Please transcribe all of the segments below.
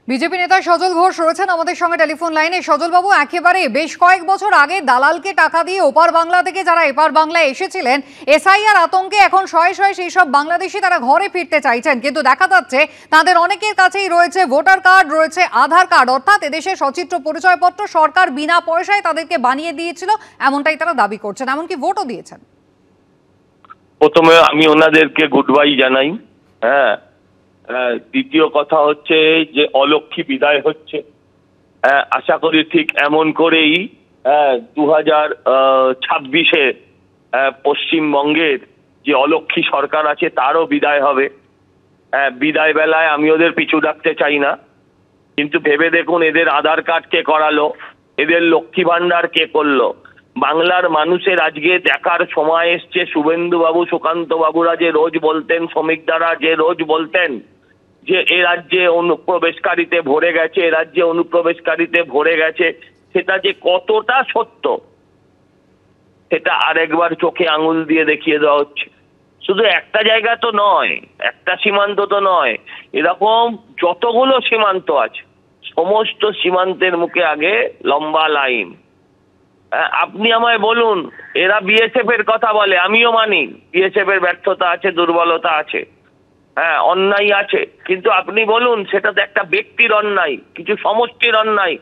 BJP নেতা সজল ঘোষ রয়েছেন আমাদের সঙ্গে টেলিফোন লাইনে। সজল বাবু, একেবারে বেশ কয়েক বছর আগে দালালকে টাকা দিয়ে ওপার বাংলা থেকে যারা এপার বাংলায় এসেছিলেন, এসআইআর আতঙ্কে এখন শয়ে শয়ে সেই সব বাংলাদেশি তারা ঘরে ফিরতে চাইছেন, কিন্তু দেখা যাচ্ছে তাদের অনেকের কাছেই রয়েছে ভোটার কার্ড, রয়েছে আধার কার্ড, অর্থাৎ এদেশের সচিত্র পরিচয়পত্র সরকার বিনা পয়সায় তাদেরকে বানিয়ে দিয়েছিল, এমনটাই তারা দাবি করছেন, এমনকি ভোটও দিয়েছেন। প্রথমে আমি ওনাদেরকে গুড বাই জানাই। হ্যাঁ, দ্বিতীয় কথা হচ্ছে যে অলক্ষী বিদায় হচ্ছে। আশা করি ঠিক এমন করেই 2026-এ পশ্চিমবঙ্গের যে অলক্ষী সরকার আছে তারও বিদায় হবে। বিদায় বেলায় আমি ওদের পিছু ডাকতে চাই না, কিন্তু ভেবে দেখুন এদের আধার কার্ড কে করালো, এদের লক্ষ্মী ভান্ডার কে করলো। বাংলার মানুষের আজকে দেখার সময় এসছে শুভেন্দু বাবু, সুকান্ত বাবুরা যে রোজ বলতেন, শ্রমিকদারা যে রোজ বলতেন যে এ রাজ্যে অনুপ্রবেশকারীতে ভরে গেছে, এ রাজ্যে অনুপ্রবেশকারীতে ভরে গেছে, সেটা যে কতটা সত্য সেটা আরেকবার চোখে আঙুল দিয়ে দেখিয়ে দেওয়া হচ্ছে। শুধু একটা জায়গা তো নয়, একটা সীমান্ত তো নয়, এরকম যতগুলো সীমান্ত আছে সমস্ত সীমান্তের মুখে আগে লম্বা লাইন। আপনি আমায় বলুন, এরা বিএসএফ এর কথা বলে, আমিও মানি বিএসএফ এর ব্যর্থতা আছে, দুর্বলতা আছে, হ্যাঁ অন্যায় আছে, কিন্তু আপনি বলুন সেটা তো একটা ব্যক্তির অন্যায়, কিছু সমষ্টির অন্যায়,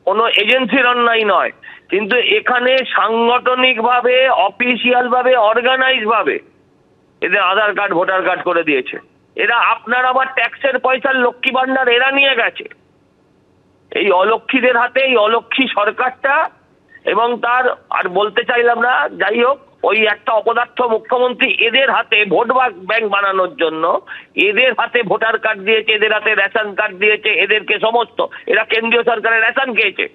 কোনো এজেন্সির অন্যায় নয়। কিন্তু এখানে সাংগঠনিক ভাবে, অফিসিয়াল ভাবে, অর্গানাইজ ভাবে এদের আধার কার্ড ভোটার কার্ড করে দিয়েছে। এরা আপনার আবার ট্যাক্সের পয়সার লক্ষ্মী ভান্ডার এরা নিয়ে গেছে। এই অলক্ষীদের হাতে এই অলক্ষী সরকারটা, এবং তার আর বলতে চাইলাম না, যাই হোক, ওই একটা অপদার্থ মুখ্যমন্ত্রী এদের হাতে ভোট ব্যাংক বানানোর জন্য এদের হাতে ভোটার কার্ড দিয়েছে, এদের হাতে রেশন কার্ড দিয়েছে, এদেরকে সমস্ত, এরা কেন্দ্রীয় সরকারের রেশন খেয়েছে,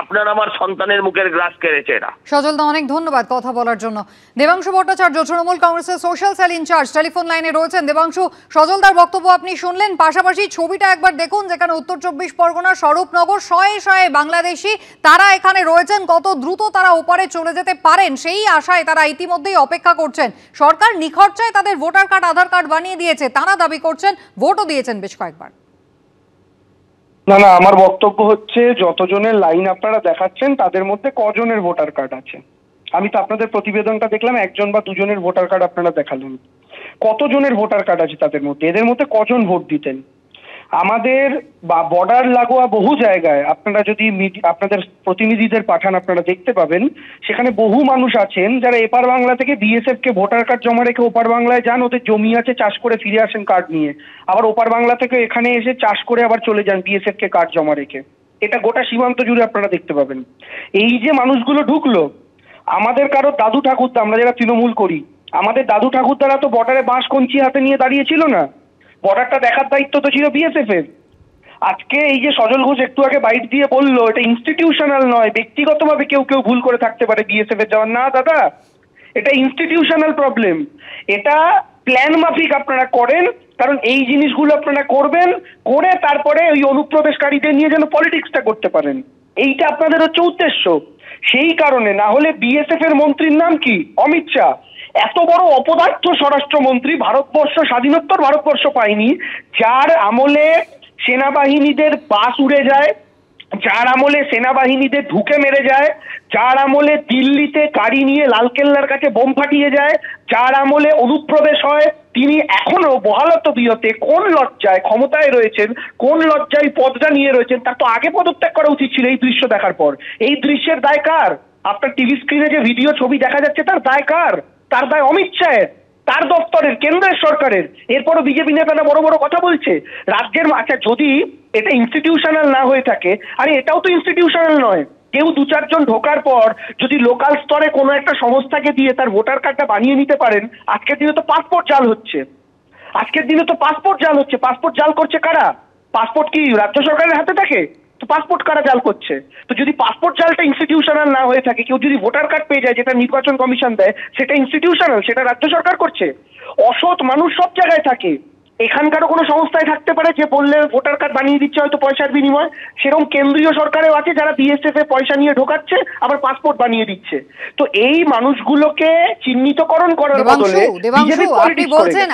আপনার আমার সন্তানের মুখের গ্রাস কেড়েছে এরা। সজল দা, অনেক ধন্যবাদ কথা বলার জন্য। দেবাংশু ভট্টাচার্য, তৃণমূল কংগ্রেসের সোশ্যাল সেল ইনচার্জ, টেলিফোন লাইনে রয়েছেন। দেবাংশু, সজলদার বক্তব্য আপনি শুনলেন, পাশাপাশি ছবিটা একবার দেখুন, যেখানে উত্তর 24 পরগনার স্বরূপনগর শয়ে শয়ে বাংলাদেশি তারা এখানে রয়েছেন, কত দ্রুত তারা ওপারে চলে যেতে পারেন সেই আশায় তারা ইতিমধ্যেই অপেক্ষা করছেন। সরকার নিখরচায় তাদের ভোটার কার্ড, আধার কার্ড বানিয়ে দিয়েছে, তারা দাবি করছেন, ভোটও দিয়েছেন বেশ কয়েকবার। না, আমার বক্তব্য হচ্ছে যতজনের লাইন আপনারা দেখাচ্ছেন তাদের মধ্যে কজনের ভোটার কার্ড আছে? আমি তো আপনাদের প্রতিবেদনটা দেখলাম, একজন বা দুজনের ভোটার কার্ড আপনারা দেখালেন। কতজনের ভোটার কার্ড আছে তাদের মধ্যে? এদের মধ্যে কজন ভোট দিতেন? আমাদের বা বর্ডার লাগোয়া বহু জায়গায় আপনারা যদি আপনাদের প্রতিনিধিদের পাঠান, আপনারা দেখতে পাবেন সেখানে বহু মানুষ আছেন যারা এপার বাংলা থেকে বিএসএফ কে ভোটার কার্ড জমা রেখে ওপার বাংলায় যান, ওদের জমি আছে, চাষ করে ফিরে আসেন কার্ড নিয়ে, আবার ওপার বাংলা থেকে এখানে এসে চাষ করে আবার চলে যান বিএসএফ কে কার্ড জমা রেখে। এটা গোটা সীমান্ত জুড়ে আপনারা দেখতে পাবেন। এই যে মানুষগুলো ঢুকলো, আমাদের কারো দাদু ঠাকুরদা, আমরা যারা তৃণমূল করি, আমাদের দাদু ঠাকুরদারা তো বর্ডারে বাঁশ কঞ্চি হাতে নিয়ে দাঁড়িয়ে ছিল না, বর্ডারটা দেখার দায়িত্ব তো ছিল বিএসএফ এর। আজকে এই যে সজল ঘোষ একটু আগে বাইট দিয়ে বললো এটা ইনস্টিটিউশনাল নয়, ব্যক্তিগতভাবে কেউ কেউ ভুল করে থাকতে পারে বিএসএফ এর যাওয়ার, না দাদা, এটা ইনস্টিটিউশনাল প্রবলেম। এটা প্ল্যান মাফিক আপনারা করেন, কারণ এই জিনিসগুলো আপনারা করবেন, করে তারপরে ওই অনুপ্রবেশকারীদের নিয়ে যেন পলিটিক্সটা করতে পারেন, এইটা আপনাদের হচ্ছে উদ্দেশ্য। সেই কারণে, না হলে বিএসএফ এর মন্ত্রীর নাম কি? অমিত শাহ। এত বড় অপদার্থ স্বরাষ্ট্রমন্ত্রী ভারতবর্ষ স্বাধীনোত্তর ভারতবর্ষ পায়নি, যার আমলে সেনাবাহিনীদের বাস উড়ে যায়, যার আমলে সেনাবাহিনীদের ঢুকে মেরে যায়, যার আমলে দিল্লিতে গাড়ি নিয়ে লালকেল্লার কাছে বোম ফাটিয়ে যায়, যার আমলে অনুপ্রবেশ হয়, তিনি এখনো বহালত বিহতে কোন লজ্জায় ক্ষমতায় রয়েছেন, কোন লজ্জায় পদটা নিয়ে রয়েছেন, তার তো আগে পদত্যাগ করা উচিত ছিল এই দৃশ্য দেখার পর। এই দৃশ্যের দায় কার? আপনার টিভি স্ক্রিনে যে ভিডিও ছবি দেখা যাচ্ছে তার দায় কার? তার দায় অমিত শাহের, তার দপ্তরের, কেন্দ্রের সরকারের। এরপরও বিজেপি নেতারা বড় বড় কথা বলছে রাজ্যের। আচ্ছা, যদি এটা ইনস্টিটিউশনাল না হয়ে থাকে, আরে এটাও তো ইনস্টিটিউশনাল নয়। কেউ দু চারজন ঢোকার পর যদি লোকাল স্তরে কোনো একটা সংস্থাকে দিয়ে তার ভোটার কার্ডটা বানিয়ে নিতে পারেন, আজকের দিনে তো পাসপোর্ট জাল হচ্ছে। আজকের দিনে তো পাসপোর্ট জাল হচ্ছে। পাসপোর্ট জাল করছে কারা? পাসপোর্ট কি রাজ্য সরকারের হাতে থাকে? তো পাসপোর্ট কারা জাল করছে? তো যদি পাসপোর্ট জালটা ইনস্টিটিউশনাল না হয়ে থাকে, কেউ যদি ভোটার কার্ড পেয়ে যায় যেটা নির্বাচন কমিশন দেয়, সেটা ইনস্টিটিউশনাল, সেটা রাজ্য সরকার করছে। অসৎ মানুষ সব জায়গায় থাকে, এখানকারও কোনো সংস্থায় থাকতে পারে যে বললে ভোটার কার্ড বানিয়ে দিচ্ছে হয়তো পয়সার বিনিময়, সেরকম কেন্দ্রীয় সরকারেও আছে যারা বিএসএফ এ পয়সা নিয়ে ঢোকাচ্ছে আবার পাসপোর্ট বানিয়ে দিচ্ছে। তো এই মানুষগুলোকে চিহ্নিতকরণ করার বদলে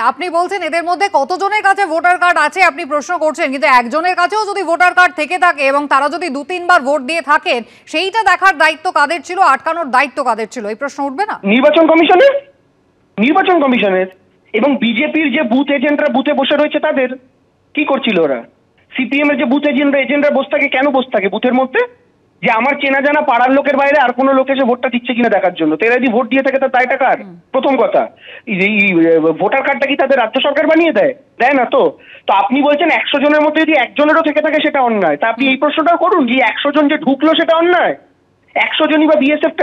আপনি বলছেন এদের মধ্যে কতজনের কাছে ভোটার কার্ড আছে আপনি প্রশ্ন করছেন, কিন্তু একজনের কাছেও যদি ভোটার কার্ড থেকে থাকে এবং তারা যদি 2-3 বার ভোট দিয়ে থাকেন, সেইটা দেখার দায়িত্ব কাদের ছিল, আটকানোর দায়িত্ব কাদের ছিল, এই প্রশ্ন উঠবে না? নির্বাচন কমিশনের এবং বিজেপির যে বুথ এজেন্টরা বুথে বসে রয়েছে তাদের। কি করছিল ওরা? সিপিএম এর যে বুথ এজেন্টরা বসে থাকে, কেন বসে থাকে বুথের মধ্যে? যে আমার চেনা জানা পাড়ার লোকের বাইরে আর কোনো লোক এসে ভোটটা দিচ্ছে কিনা দেখার জন্য। তো এরা যদি ভোট দিয়ে থাকে তার দায়টা কার? প্রথম কথা, এই ভোটার কার্ডটা কি তাদের রাজ্য সরকার বানিয়ে দেয়? দেয় না তো। তো আপনি বলছেন 100 জনের মধ্যে যদি একজনেরও থেকে থাকে সেটা অন্যায়, তা আপনি এই প্রশ্নটাও করুন যে 100 জন যে ঢুকলো সেটা অন্যায়? 100 জনই বা বিএসএফ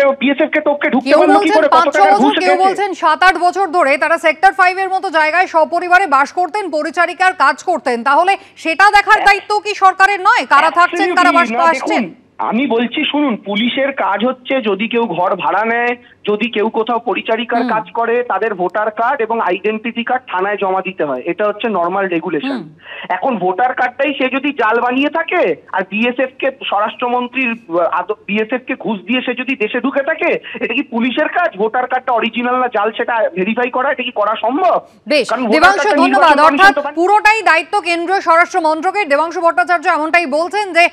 কে টপকে ঢুকতে পারলো কি করে? কত টাকা ঘুষ? কেউ বলছেন 7-8 বছর ধরে তারা সেক্টর 5 এর মতো জায়গায় সপরিবারে বাস করতেন, পরিচারিকার কাজ করতেন, তাহলে সেটা দেখার দায়িত্ব কি সরকারের নয়? কারা থাকছেন, কারা বাস আসছেন? আমি বলছি শুনুন, পুলিশের কাজ হচ্ছে যদি কেউ ঘর ভাড়া নেয়, যদি কেউ কোথাও পরিচারিকার কাজ করে, তাদের ভোটার কার্ড এবং আইডেন্টিটি কার্ড থানায় জমা দিতে হয়। এটা হচ্ছে নর্মাল রেগুলেশন। এখন ভোটার কার্ডটাই সে যদি জাল বানিয়ে থাকে আর বিএসএফ কে স্বরাষ্ট্রমন্ত্রীর বিএসএফ কে ঘুষ দিয়ে সে যদি দেশে ঢুকে থাকে, এটা কি পুলিশের কাজ ভোটার কার্ডটা অরিজিনাল না জাল সেটা ভেরিফাই করা? এটা কি করা সম্ভব? বেশ, দেবাংশু ধন্যবাদ। অর্থাৎ পুরোটাই দায়িত্ব কেন্দ্রীয় স্বরাষ্ট্র মন্ত্রকের। দেবাংশু ভট্টাচার্য এমনটাই বলছেন যে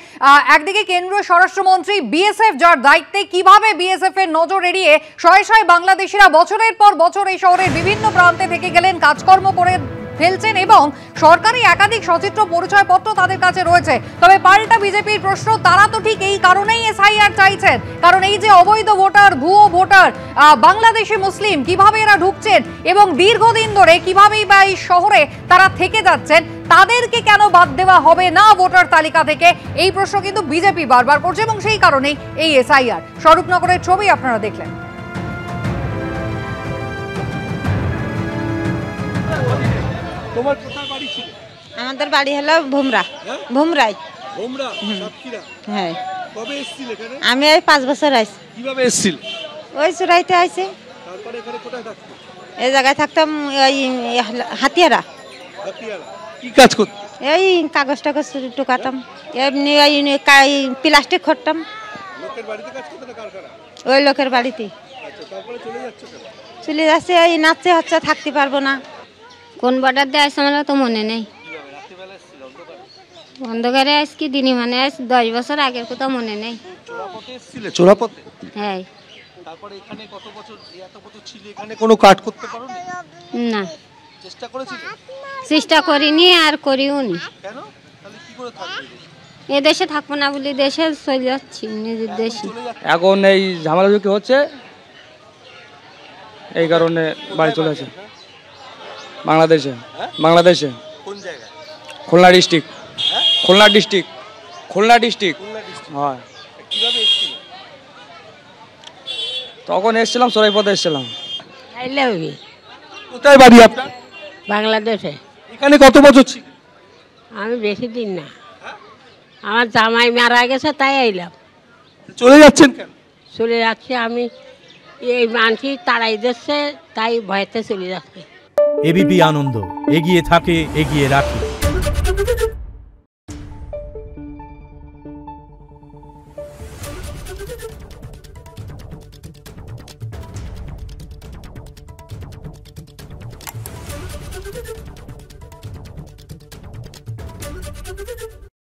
একদিকে কেন্দ্রীয় স্বরাষ্ট্রমন্ত্রী, বিএসএফ যার দায়িত্বে, কিভাবে বিএসএফ এর নজর এড়িয়ে শয়ে শয়ে বাংলাদেশিরা বছরের পর বছর এই শহরের বিভিন্ন প্রান্তে থেকে গেলেন, কাজকর্ম করে ফেলছেন এবং সরকারি একাধিক সচিত্র পরিচয়পত্র তাদের কাছে রয়েছে। তবে পাল্টা বিজেপির প্রশ্ন, তারা তো ঠিক এই কারণেই এসআইআর চাইছেন, কারণ এই যে অবৈধ ভোটার, ভুয়ো ভোটার, বাংলাদেশি মুসলিম কিভাবে এরা ঢুকছেন এবং দীর্ঘদিন ধরে কিভাবেই বা এই শহরে তারা থেকে যাচ্ছেন, তাদেরকে কেন বাদ দেওয়া হবে না ভোটার তালিকা থেকে, এই প্রশ্ন কিন্তু বিজেপি বারবার করছে এবং সেই কারণেই এই এসআইআর। স্বরূপনগরের ছবি আপনারা দেখলেন। তোমার কোথায় বাড়ি ছিল? আমাদের বাড়ি হলো ভুমরা, ভুমরাই। ভুমরা, সাতক্ষীরা। হ্যাঁ। কবে এসেছিল এখানে? আমি এই 5 বছর আইছি। কিভাবে এসেছিল? ওই চুরাইতে আইছি। তারপরে এখানে কোথায় থাকতো? এই জায়গায় থাকতাম, ওই হাতিয়ারা। হাতিয়ারা। কি কাজ করতে? এই কাগজ টাগজ টুকাতাম, এমনি ওই প্লাস্টিক খড়তাম। লোকের বাড়িতে কাজ করতে না কারখানা? ওই লোকের বাড়িতে। আচ্ছা, তারপরে চলে যাচ্ছে কেন? চলে যাচ্ছে, এই নাচছে হচ্ছে, থাকতে পারবো না। কোন বর্ডার দিয়ে আসছে আমার তো মনে নেই। অন্ধকারে আজকে দিনই মানে 10 বছর আগের কথা মনে নেই। চোরাপথে এসেছিলে? চোরাপথে? হ্যাঁ। তারপরে এখানে কত বছর, এত বছর ছিল এখানে, কোনো কাজ করতে পারোনি? না, চেষ্টা করেছিলে? চেষ্টা করিনি আর করিও নি। কেন? তাহলে কি করে থাকবে? এ দেশে থাকবো না বলে দেশে চলে যাচ্ছি, নিজের দেশে। এখন এই ঝামেলা ঝুঁকি হচ্ছে, এই কারণে বাড়ি চলে আসে। বাংলাদেশে। বাংলাদেশে কোন জায়গায়? Khulna district. Khulna district. Khulna district. হ্যাঁ। কিভাবে এসেছিল? তখন এসেছিলাম, সরাইপথে এসেছিলাম। কোথায় বাড়ি আপনার? বাংলাদেশে। এখানে কত বছর ছিল? আমি বেশি দিন না, আমার জামাই মারা গেছে তাই আইলাম। চলে যাচ্ছেন কেন? চলে যাচ্ছি আমি, এই মানসি তাড়াই দিচ্ছে তাই ভয়তে চলে যাচ্ছে। এবিপি আনন্দ, এগিয়ে থাকে, এগিয়ে রাখে।